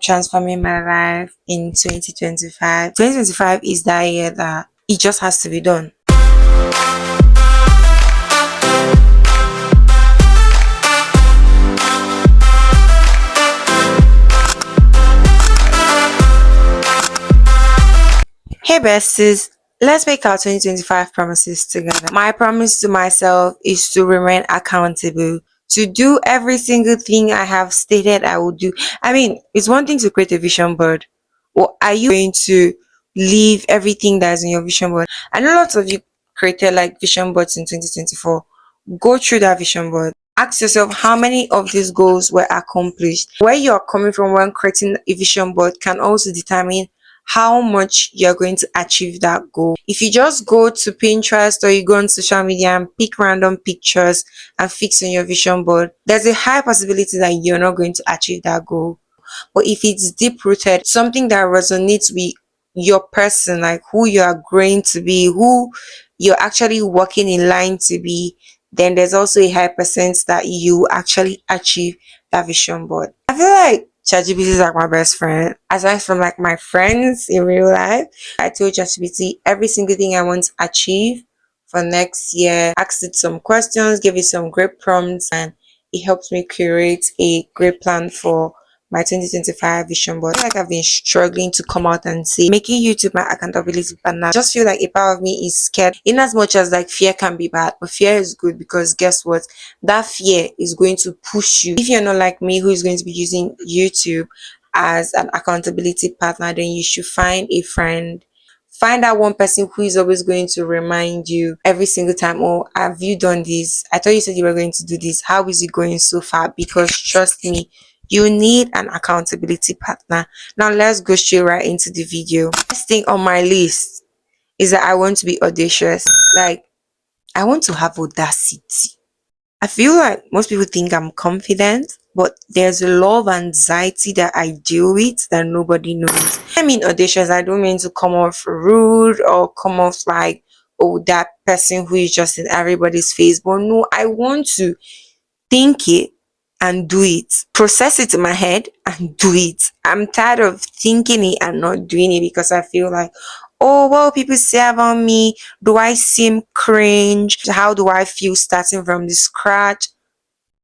transforming my life in 2025. 2025 is that year that it just has to be done. Hey besties, let's make our 2025 promises together. My promise to myself is to remain accountable, to do every single thing I have stated I will do. I mean, it's one thing to create a vision board, or are you going to leave everything that's in your vision board? I know lots of you created like vision boards in 2024. Go through that vision board. Ask yourself how many of these goals were accomplished. Where you're coming from when creating a vision board can also determine how much you're going to achieve that goal. If you just go to Pinterest or you go on social media and pick random pictures and fix on your vision board, there's a high possibility that you're not going to achieve that goal. But if it's deep rooted, something that resonates with your person, like who you are growing to be, who you're actually walking in line to be, then there's also a high percent that you actually achieve that vision board. I feel like ChatGPT is like my best friend. Aside from like my friends in real life, I told ChatGPT every single thing I want to achieve for next year, asked it some questions, gave it some great prompts, and it helped me curate a great plan for my 2025 vision board. I feel like I've been struggling to come out and say making YouTube my accountability partner. I just feel like a part of me is scared, in as much as like fear can be bad, but fear is good because guess what? That fear is going to push you. If you're not like me, who is going to be using YouTube as an accountability partner, then you should find a friend. Find that one person who is always going to remind you every single time, oh, have you done this? I thought you said you were going to do this. How is it going so far? Because trust me, you need an accountability partner. Now let's go straight right into the video. First thing on my list is that I want to be audacious. Like, I want to have audacity. I feel like most people think I'm confident, but there's a lot of anxiety that I deal with that nobody knows. I mean audacious, I don't mean to come off rude or come off like, oh, that person who is just in everybody's face. But no, I want to think it and do it. Process it in my head and do it. I'm tired of thinking it and not doing it because I feel like, oh, well, people say about me. Do I seem cringe? How do I feel starting from the scratch?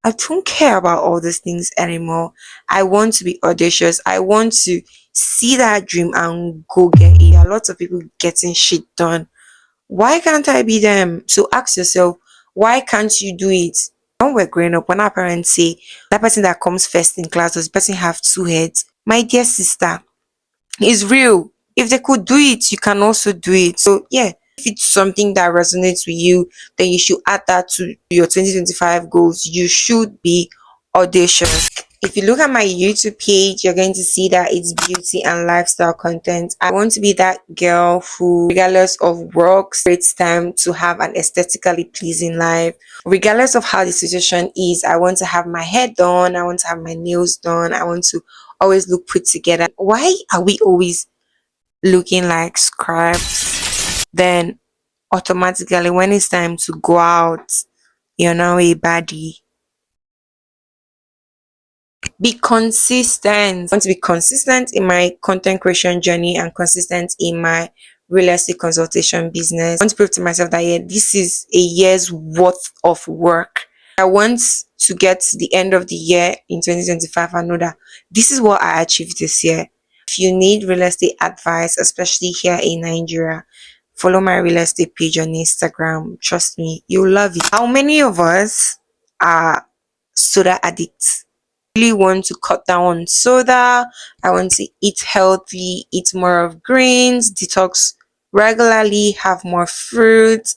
I don't care about all these things anymore. I want to be audacious. I want to see that dream and go get it. A lot of people getting shit done. Why can't I be them? So ask yourself, why can't you do it? When we're growing up, when our parents say that person that comes first in class, does the person have two heads? My dear sister, it's real. If they could do it, you can also do it. So yeah, if it's something that resonates with you, then you should add that to your 2025 goals. You should be audacious. If you look at my YouTube page, you're going to see that it's beauty and lifestyle content. I want to be that girl who, regardless of work, creates time to have an aesthetically pleasing life. Regardless of how the situation is, I want to have my hair done. I want to have my nails done. I want to always look put together. Why are we always looking like scraps? Then automatically, when it's time to go out, you're now a baddie. Be consistent. I want to be consistent in my content creation journey and consistent in my real estate consultation business. I want to prove to myself that yeah, this is a year's worth of work. I want to get to the end of the year in 2025 and know that this is what I achieved this year. If you need real estate advice, especially here in Nigeria, follow my real estate page on Instagram. Trust me, you'll love it. How many of us are soda addicts? Really want to cut down on soda. I want to eat healthy, eat more of greens, detox regularly, have more fruits,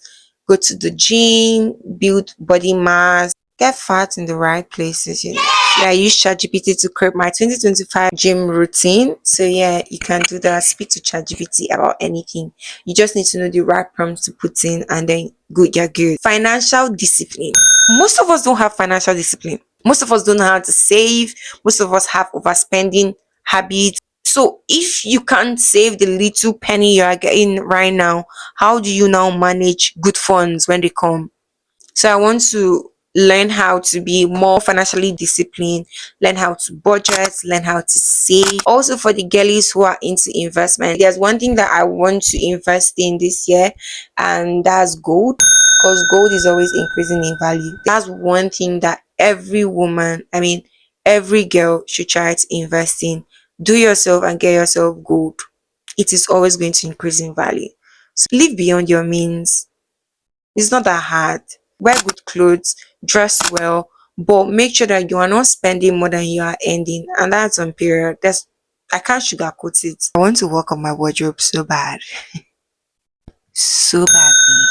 go to the gym, build body mass, get fat in the right places. You know. Yeah, I use ChatGPT to create my 2025 gym routine. So yeah, you can do that. Speak to ChatGPT about anything. You just need to know the right prompts to put in, and then good, you're good. Financial discipline. Most of us don't have financial discipline. Most of us don't know how to save. Most of us have overspending habits. So if you can't save the little penny you are getting right now, how do you now manage good funds when they come? So I want to learn how to be more financially disciplined, learn how to budget, learn how to save. Also, for the girlies who are into investment, there's one thing that I want to invest in this year, and that's gold, because gold is always increasing in value. That's one thing that every woman, I mean, every girl should try to invest in. Do yourself and get yourself gold. It is always going to increase in value. So live beyond your means. It's not that hard. Wear good clothes, dress well, but make sure that you are not spending more than you are earning. And that's on period. I can't sugarcoat it. I want to work on my wardrobe so bad. So badly.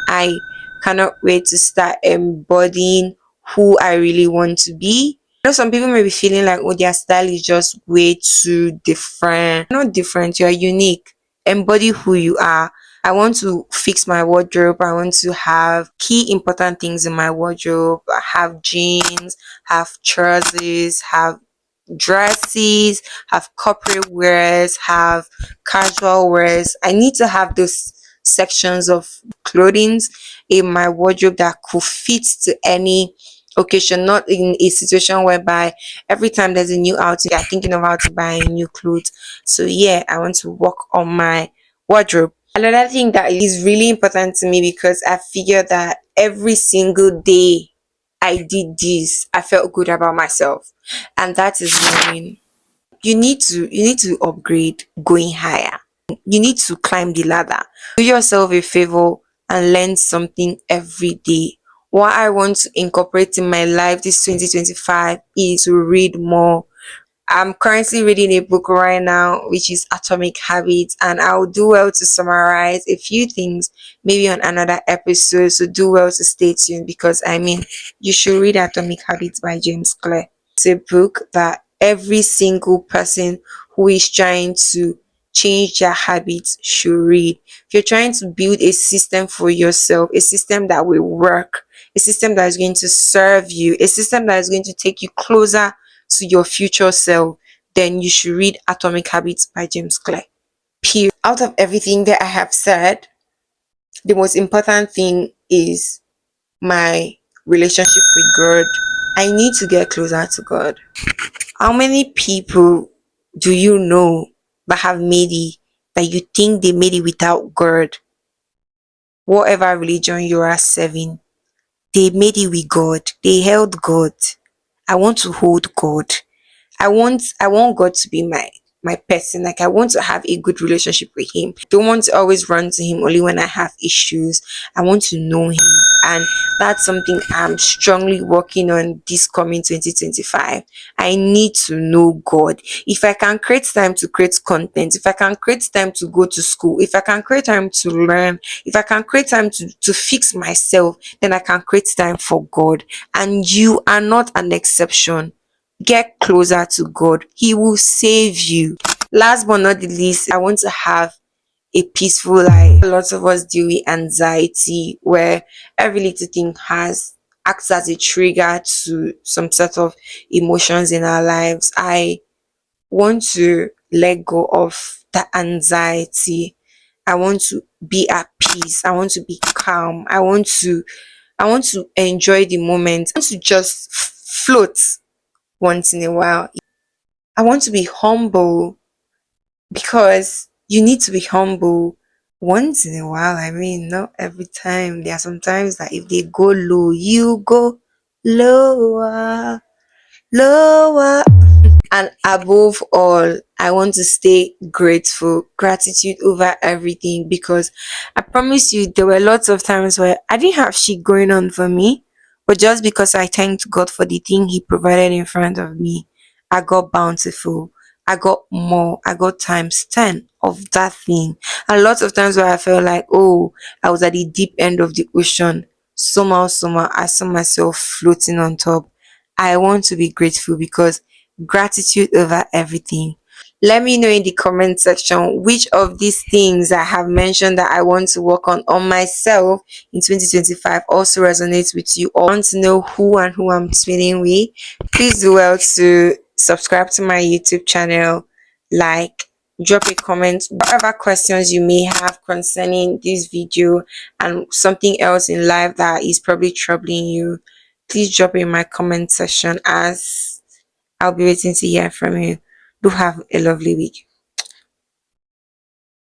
I cannot wait to start embodying who I really want to be. I know some people may be feeling like, oh, their style is just way too different. Not different, you're unique. Embody who you are. I want to fix my wardrobe. I want to have key important things in my wardrobe. I have jeans, have trousers, have dresses, have corporate wears, have casual wears. I need to have those sections of clothing in my wardrobe that could fit to any occasion, not in a situation whereby every time there's a new outing, I'm thinking of how to buy new clothes. So yeah, I want to work on my wardrobe. Another thing that is really important to me, because I figure that every single day I did this, I felt good about myself, and that is learning. You need to upgrade, going higher. You need to climb the ladder. Do yourself a favor and learn something every day. What I want to incorporate in my life this 2025 is to read more. I'm currently reading a book right now, which is Atomic Habits, and I'll do well to summarize a few things maybe on another episode. So do well to stay tuned, because I mean, you should read Atomic Habits by James Clear. It's a book that every single person who is trying to change their habits should read. If you're trying to build a system for yourself, a system that will work, a system that is going to serve you, a system that is going to take you closer to your future self, then you should read Atomic Habits by James Clear. Period. Out of everything that I have said, the most important thing is my relationship with God. I need to get closer to God. How many people do you know that have made it, that you think they made it without God? Whatever religion you are serving, they made it with God. They held God. I want to hold God. I want God to be my person. Like, I want to have a good relationship with him. Don't want to always run to him only when I have issues. I want to know him. And that's something I'm strongly working on this coming 2025. I need to know God. If I can create time to create content, if I can create time to go to school, if I can create time to learn, if I can create time to fix myself, then I can create time for God. And you are not an exception. Get closer to God. He will save you. Last but not the least, I want to have a peaceful life. Lots of us deal with anxiety, where every little thing has acts as a trigger to some sort of emotions in our lives. I want to let go of that anxiety. I want to be at peace. I want to be calm. I want to enjoy the moment. I want to just float once in a while. I want to be humble, because you need to be humble once in a while. I mean, not every time. There are some times that if they go low, you go lower, lower. And above all, I want to stay grateful, gratitude over everything, because I promise you, there were lots of times where I didn't have shit going on for me, but just because I thanked God for the thing He provided in front of me, I got bountiful. I got more. I got times 10 of that thing. And lots of times where I felt like, oh, I was at the deep end of the ocean. Somehow, I saw myself floating on top. I want to be grateful, because gratitude over everything. Let me know in the comment section which of these things I have mentioned that I want to work on myself in 2025 also resonates with you, or want to know who I'm spinning with. Please do well to subscribe to my YouTube channel, like, drop a comment, whatever questions you may have concerning this video and something else in life that is probably troubling you. please drop it in my comment section as I'll be waiting to hear from you. Do have a lovely week.